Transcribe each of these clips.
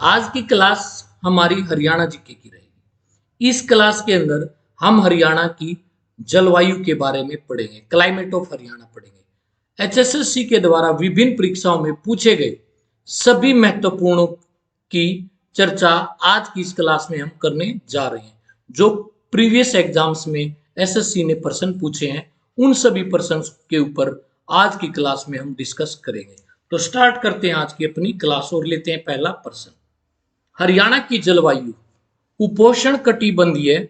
आज की क्लास हमारी हरियाणा जीके की रहेगी। इस क्लास के अंदर हम हरियाणा की जलवायु के बारे में पढ़ेंगे, क्लाइमेट ऑफ हरियाणा पढ़ेंगे। एचएसएससी के द्वारा विभिन्न परीक्षाओं में पूछे गए सभी महत्वपूर्ण की चर्चा आज की इस क्लास में हम करने जा रहे हैं। जो प्रीवियस एग्जाम्स में एसएससी ने प्रश्न पूछे हैं, उन सभी प्रश्न के ऊपर आज की क्लास में हम डिस्कस करेंगे। तो स्टार्ट करते हैं आज की अपनी क्लास और लेते हैं पहला प्रश्न। हरियाणा की जलवायु उपोष्ण कटिबंधीय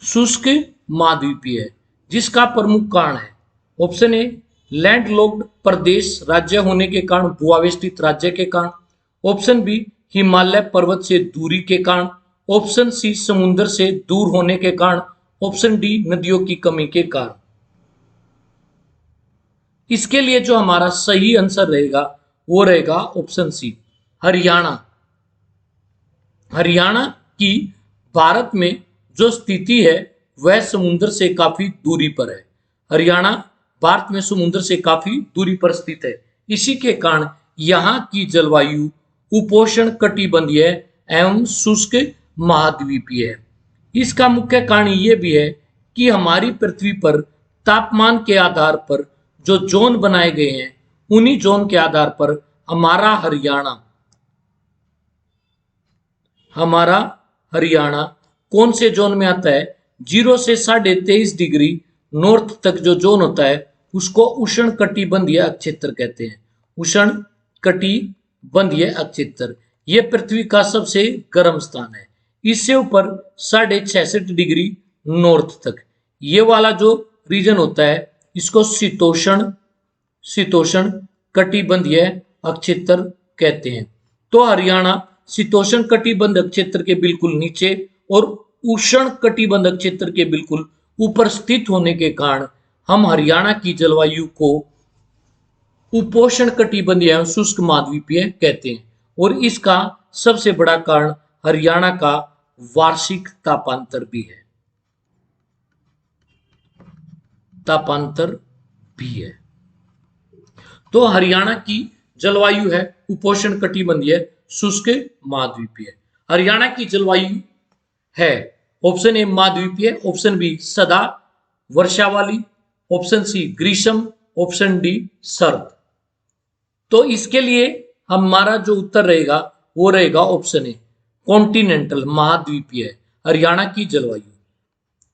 शुष्क महाद्वीपीय है, जिसका प्रमुख कारण है ऑप्शन ए लैंडलॉक्ड प्रदेश राज्य होने के कारण, भूआवेष्टित राज्य के कारण। ऑप्शन बी हिमालय पर्वत से दूरी के कारण। ऑप्शन सी समुद्र से दूर होने के कारण। ऑप्शन डी नदियों की कमी के कारण। इसके लिए जो हमारा सही आंसर रहेगा वो रहेगा ऑप्शन सी हरियाणा। हरियाणा की भारत में जो स्थिति है वह समुद्र से काफी दूरी पर है। हरियाणा भारत में समुद्र से काफी दूरी पर स्थित है। इसी के कारण यहाँ की जलवायु उपोष्ण कटिबंधीय एवं शुष्क महाद्वीपीय है। इसका मुख्य कारण ये भी है कि हमारी पृथ्वी पर तापमान के आधार पर जो जोन बनाए गए हैं, उन्हीं जोन के आधार पर हमारा हरियाणा कौन से जोन में आता है? 0 से 23.5 डिग्री नॉर्थ तक जो जोन होता है उसको उष्ण कटिबंधीय अक्षेत्र कहते हैं। उष्ण कटिबंधीय अक्षेत्र ये पृथ्वी का सबसे गर्म स्थान है। इससे ऊपर 66.5 डिग्री नॉर्थ तक ये वाला जो रीजन होता है इसको शीतोष्ण कटिबंधीय अक्षेत्र कहते हैं। तो हरियाणा शीतोष्ण कटिबंध क्षेत्र के बिल्कुल नीचे और उष्ण कटिबंध क्षेत्र के बिल्कुल ऊपर स्थित होने के कारण हम हरियाणा की जलवायु को उपोष्ण कटिबंधीय एवं शुष्क महाद्वीपीय कहते हैं। और इसका सबसे बड़ा कारण हरियाणा का वार्षिक तापांतर भी है। तो हरियाणा की जलवायु है उपोष्ण कटिबंधीय शुष्क महाद्वीपीय। हरियाणा की जलवायु है ऑप्शन ए महाद्वीपीय, ऑप्शन बी सदा वर्षा वाली, ऑप्शन सी ग्रीष्म, ऑप्शन डी सर्द। तो इसके लिए हमारा जो उत्तर रहेगा वो रहेगा ऑप्शन ए कॉन्टिनेंटल, महाद्वीपीय हरियाणा की जलवायु।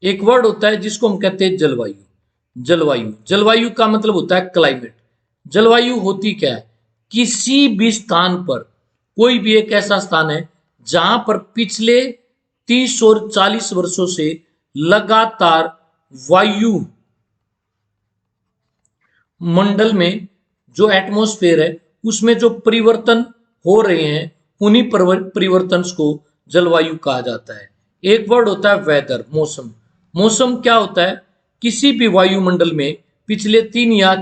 एक वर्ड होता है जिसको हम कहते हैं जलवायु का मतलब होता है क्लाइमेट। जलवायु होती क्या है? किसी भी स्थान पर, कोई भी एक ऐसा स्थान है जहां पर पिछले 30 और 40 वर्षों से लगातार वायु मंडल में जो एटमॉस्फेयर है उसमें जो परिवर्तन हो रहे हैं, उन्हीं परिवर्तन को जलवायु कहा जाता है। एक वर्ड होता है वेदर, मौसम। मौसम क्या होता है? किसी भी वायुमंडल में पिछले 3 या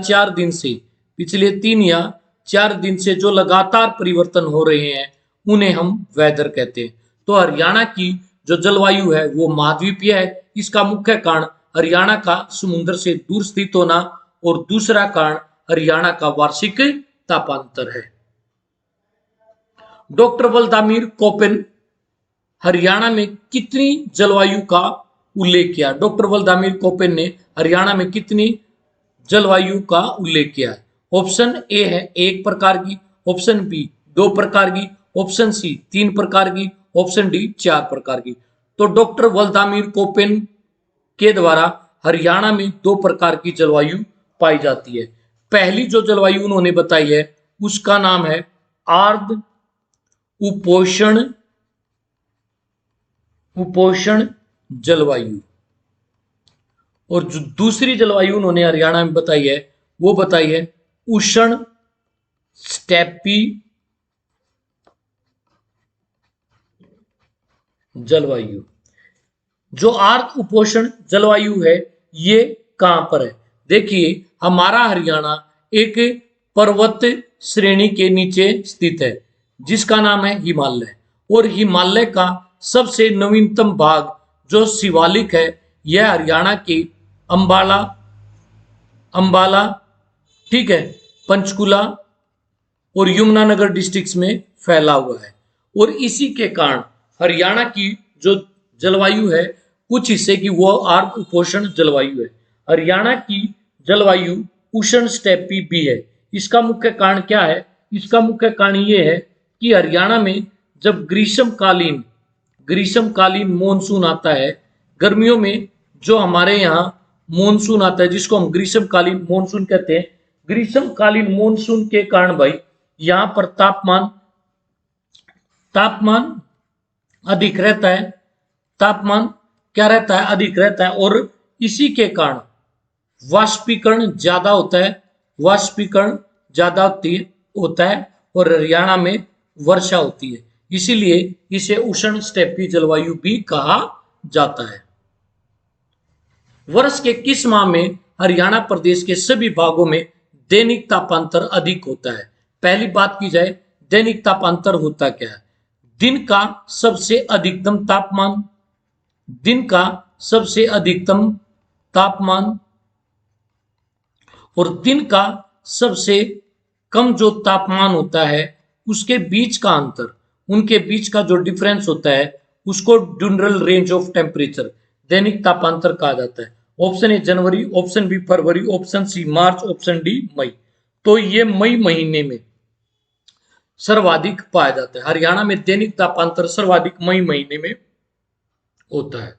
4 दिन से जो लगातार परिवर्तन हो रहे हैं उन्हें हम वेदर कहते हैं। तो हरियाणा की जो जलवायु है वो महाद्वीपीय है। इसका मुख्य कारण हरियाणा का समुद्र से दूर स्थित होना और दूसरा कारण हरियाणा का वार्षिक तापांतर है। डॉक्टर व्लादिमीर कोपेन हरियाणा में कितनी जलवायु का उल्लेख किया? डॉक्टर व्लादिमीर कोपेन ने हरियाणा में कितनी जलवायु का उल्लेख किया है? ऑप्शन ए है 1 प्रकार की, ऑप्शन बी 2 प्रकार की, ऑप्शन सी 3 प्रकार की, ऑप्शन डी 4 प्रकार की। तो डॉक्टर व्लादिमीर कोपेन के द्वारा हरियाणा में 2 प्रकार की जलवायु पाई जाती है। पहली जो जलवायु उन्होंने बताई है उसका नाम है आर्द्र उपोष्ण जलवायु, और जो दूसरी जलवायु उन्होंने हरियाणा में बताई है वो बताई है उष्ण स्टेपी जलवायु। जो आर्द्र उपोष्ण जलवायु है ये कहां पर है? देखिए हमारा हरियाणा एक पर्वत श्रेणी के नीचे स्थित है जिसका नाम है हिमालय, और हिमालय का सबसे नवीनतम भाग जो शिवालिक है यह हरियाणा के अंबाला, ठीक है, पंचकुला और यमुनानगर डिस्ट्रिक्ट्स में फैला हुआ है। और इसी के कारण हरियाणा की जो जलवायु है, कुछ हिस्से की वो आर्द्र उपोष्ण जलवायु है। हरियाणा की जलवायु उष्ण स्टेपी भी है। इसका मुख्य कारण क्या है? इसका मुख्य कारण ये है कि हरियाणा में जब ग्रीष्मकालीन मॉनसून आता है, गर्मियों में जो हमारे यहाँ मॉनसून आता है जिसको हम ग्रीष्मकालीन मॉनसून कहते हैं, ग्रीष्मकालीन मॉनसून के कारण भाई यहाँ पर तापमान अधिक रहता है। तापमान क्या रहता है? अधिक रहता है। और इसी के कारण वाष्पीकरण ज्यादा होता है। वाष्पीकरण ज्यादा होता है और हरियाणा में वर्षा होती है, इसीलिए इसे उष्ण स्टेपी जलवायु भी कहा जाता है। वर्ष के किस माह में हरियाणा प्रदेश के सभी भागों में दैनिक तापांतर अधिक होता है? पहली बात की जाए, दैनिक तापांतर होता क्या है? दिन का सबसे अधिकतम तापमान और दिन का सबसे कम जो तापमान होता है उसके बीच का अंतर, उनके बीच का जो डिफरेंस होता है उसको ड्यूनरल रेंज ऑफ टेम्परेचर, दैनिक तापांतर कहा जाता है। ऑप्शन ए जनवरी, ऑप्शन बी फरवरी, ऑप्शन सी मार्च, ऑप्शन डी मई। तो ये मई महीने में सर्वाधिक पाया जाता है। हरियाणा में दैनिक तापांतर सर्वाधिक मई महीने में होता है।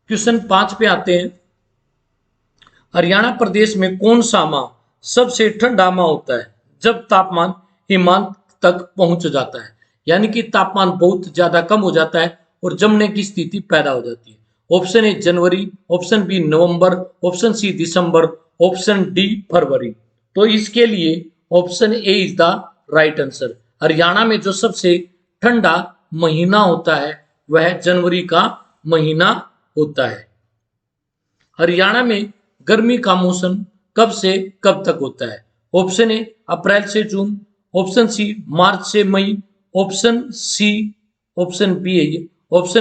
क्वेश्चन 5 पे आते हैं। हरियाणा प्रदेश में कौन सा माह सबसे ठंडा माह होता है? जब तापमान हिमांक तक पहुंच जाता है, यानी कि तापमान बहुत ज्यादा कम हो जाता है और जमने की स्थिति पैदा हो जाती है। ऑप्शन ए जनवरी, ऑप्शन बी नवंबर, ऑप्शन सी दिसंबर, ऑप्शन डी फरवरी। तो इसके लिए option A is the right answer. Haryana में जो सबसे ठंडा महीना होता है वह जनवरी का महीना होता है। हरियाणा में गर्मी का मौसम कब से कब तक होता है? ऑप्शन ए अप्रैल से जून, ऑप्शन सी मार्च से मई, ऑप्शन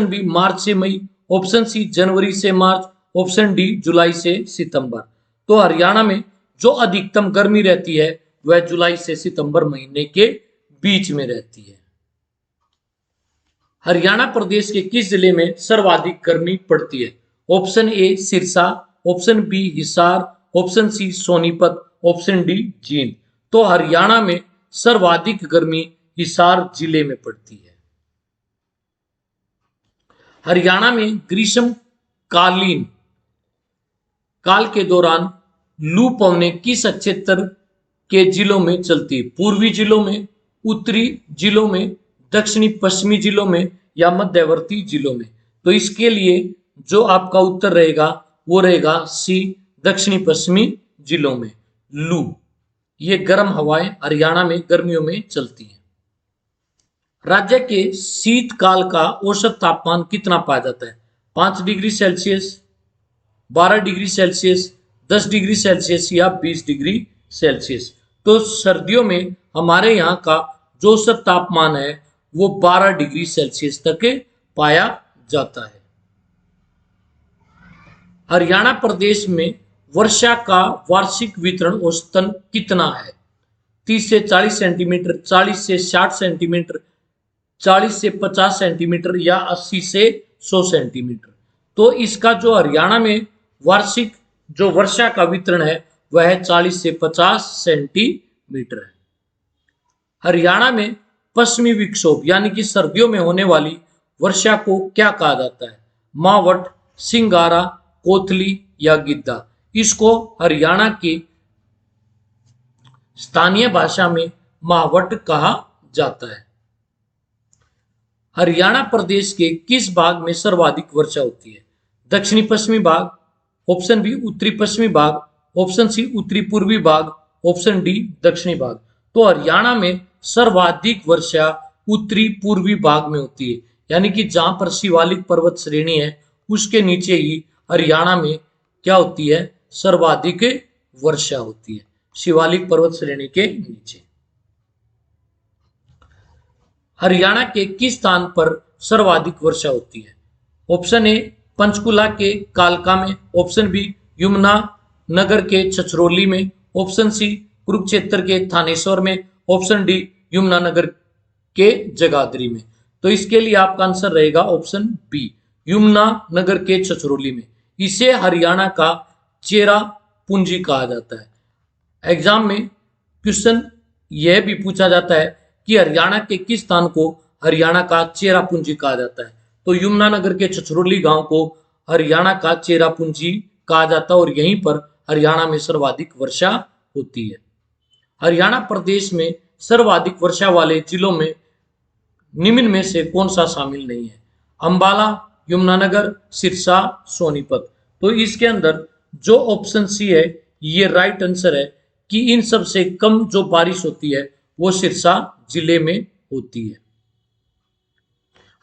बी मार्च से मई, ऑप्शन सी जनवरी से मार्च, ऑप्शन डी जुलाई से सितंबर। तो हरियाणा में जो अधिकतम गर्मी रहती है वह जुलाई से सितंबर महीने के बीच में रहती है। हरियाणा प्रदेश के किस जिले में सर्वाधिक गर्मी पड़ती है? Option A Sirsa, option B Hisar, option C Sonipat, option D Jind. तो हरियाणा में सर्वाधिक गर्मी हिसार जिले में पड़ती है। हरियाणा में ग्रीष्मकालीन काल के दौरान लू पवने किस क्षेत्र के जिलों में चलती है? पूर्वी जिलों में, उत्तरी जिलों में, दक्षिणी पश्चिमी जिलों में या मध्यवर्ती जिलों में? तो इसके लिए जो आपका उत्तर रहेगा वो रहेगा सी, दक्षिणी पश्चिमी जिलों में लू। ये गर्म हवाएं हरियाणा में गर्मियों में चलती हैं। राज्य के शीतकाल का औसत तापमान कितना पाया जाता है? 5 degree Celsius, 12 degree Celsius, 10 degree Celsius या 20 डिग्री सेल्सियस। तो सर्दियों में हमारे यहाँ का जो औसत तापमान है वो 12 डिग्री सेल्सियस तक पाया जाता है। हरियाणा प्रदेश में वर्षा का वार्षिक वितरण औसतन कितना है? 30 से 40 सेंटीमीटर, 40 से 60 सेंटीमीटर, 40 से 50 सेंटीमीटर या 80 से 100 सेंटीमीटर। तो इसका जो हरियाणा में वार्षिक जो वर्षा का वितरण है वह 40 से 50 सेंटीमीटर है। हरियाणा में पश्चिमी विक्षोभ यानी कि सर्दियों में होने वाली वर्षा को क्या कहा जाता है? मावट, सिंगारा, कोथली या गिद्दा। इसको हरियाणा की स्थानीय भाषा में मावट कहा जाता है। हरियाणा प्रदेश के किस भाग में सर्वाधिक वर्षा होती है? दक्षिणी पश्चिमी भाग, ऑप्शन बी उत्तरी पश्चिमी भाग, ऑप्शन सी उत्तरी पूर्वी भाग, ऑप्शन डी दक्षिणी भाग। तो हरियाणा में सर्वाधिक वर्षा उत्तरी पूर्वी भाग में होती है, यानी कि जहां पर शिवालिक पर्वत श्रेणी है उसके नीचे ही हरियाणा में क्या होती है? सर्वाधिक वर्षा होती है, शिवालिक पर्वत श्रेणी के नीचे। हरियाणा के किस स्थान पर सर्वाधिक वर्षा होती है? ऑप्शन ए पंचकुला के कालका में, ऑप्शन बी यमुना नगर के छछरौली में, ऑप्शन सी कुरुक्षेत्र के थानेश्वर में, ऑप्शन डी यमुनानगर के जगाधरी में। तो इसके लिए आपका आंसर रहेगा ऑप्शन बी, यमुनानगर के छछरौली में। इसे हरियाणा का चेरा पूंजी कहा जाता है। एग्जाम में क्वेश्चन यह भी पूछा जाता है कि हरियाणा के किस स्थान को हरियाणा का चेरा पूंजी कहा जाता है। तो यमुनानगर के छछरौली गांव को हरियाणा का चेरा पूंजी कहा जाता है और यहीं पर हरियाणा में सर्वाधिक वर्षा होती है। हरियाणा प्रदेश में सर्वाधिक वर्षा वाले जिलों में निम्न में से कौन सा शामिल नहीं है? अंबाला, यमुनानगर, सिरसा, सोनीपत। तो इसके अंदर जो ऑप्शन सी है ये राइट आंसर है कि इन सब से कम जो बारिश होती है वो सिरसा जिले में होती है।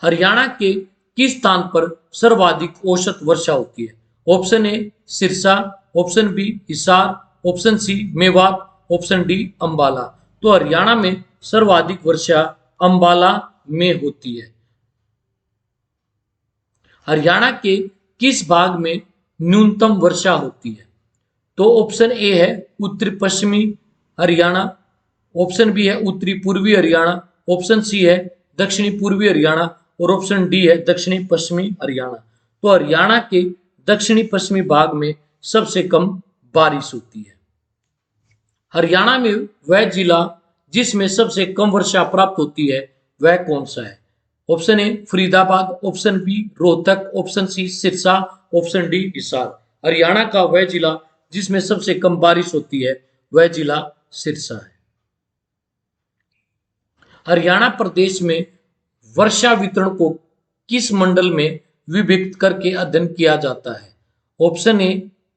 हरियाणा के किस स्थान पर सर्वाधिक औसत वर्षा होती है? Option A Sirsa, option B Hisar, option C Mewat, option D Ambala. तो हरियाणा में सर्वाधिक वर्षा अंबाला में होती है। हरियाणा के किस भाग में न्यूनतम वर्षा होती है? तो ऑप्शन ए है उत्तरी पश्चिमी हरियाणा, ऑप्शन बी है उत्तरी पूर्वी हरियाणा, ऑप्शन सी है दक्षिणी पूर्वी हरियाणा और ऑप्शन डी है दक्षिणी पश्चिमी हरियाणा। तो हरियाणा के दक्षिणी पश्चिमी भाग में सबसे कम बारिश होती है। हरियाणा में वह जिला जिसमें सबसे कम वर्षा प्राप्त होती है वह कौन सा है? Option A Faridabad, option B Rohtak, option C Sirsa, option D Hisar. Haryana का वह जिला जिसमें सबसे कम बारिश होती है वह जिला सिरसा है। हरियाणा प्रदेश में वर्षा वितरण को किस मंडल में विभक्त करके अध्ययन किया जाता है? ऑप्शन ए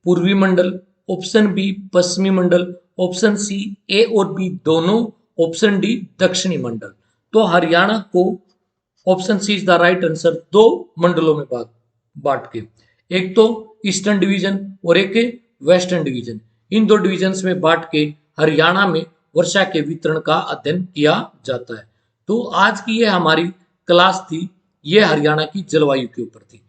पूर्वी मंडल, ऑप्शन बी पश्चिमी मंडल, ऑप्शन सी ए और बी दोनों, ऑप्शन डी दक्षिणी मंडल। तो हरियाणा को option C is the right answer दो मंडलों में बांट के, एक तो ईस्टर्न डिवीजन और एक वेस्टर्न डिवीजन। इन दो डिवीजन्स में बांट के हरियाणा में वर्षा के वितरण का अध्ययन किया जाता है। तो आज की ये हमारी क्लास थी, ये हरियाणा की जलवायु के ऊपर थी।